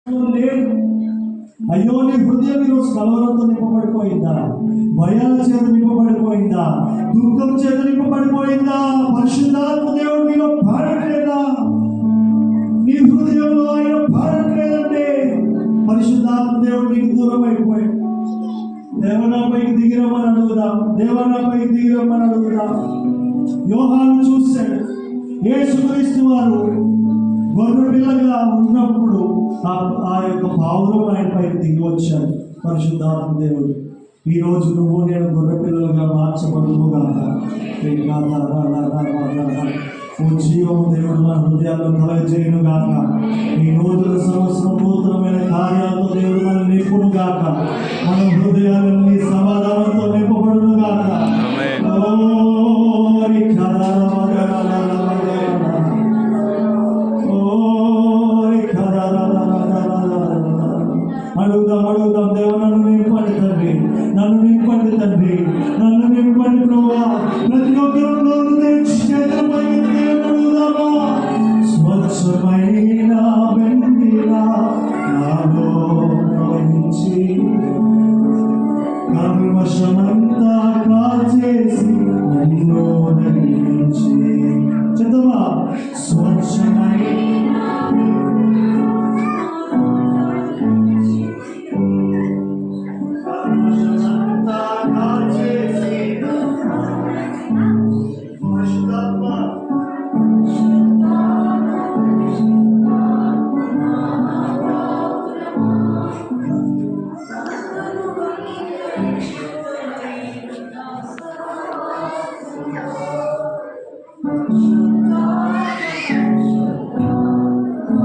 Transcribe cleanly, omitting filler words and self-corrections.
లేదు. అయ్యో నీ హృదయం ఈరోజు కలవరంతో నింపబడిపోయిందా? భయాల చేత నింపబడిపోయిందా? దుఃఖం చేత నింపబడిపోయిందా? పరిశుద్ధాత్మ దేవుడు నీలో పాడట్లేదా? నీ హృదయంలో ఆయన పాడట్లేదంటే పరిశుద్ధాత్మ దేవుడు నీకు దూరం అయిపోయాడు. దేవనాపైకి దిగిరమ్మని అడుగుదాం. దేవనాపైకి దిగిరమ్మని అడుగుదాం. యోహాను చూశాడు. యేసుక్రీస్తు వారు గొర్రె పిల్లగా ఉన్నప్పుడు ఆ యొక్క పావురం ఆయనపై దిగి వచ్చాడు పరిశుద్ధాత్మ దేవుడు. ఈరోజు నువ్వు నేను గొర్రె పిల్లలుగా మార్చబడుగాక. ఓ జీవము దేవుడు మన హృదయాల్లో కలగజేయును గాక. ఈ నూతన సంవత్సరం నూతనమైన కార్యాలతో దేవుడు మనం నింపును గాక. మన హృదయాలన్నీ సమాధానంతో నింపబడును గాక. అడుగుదాం దేవ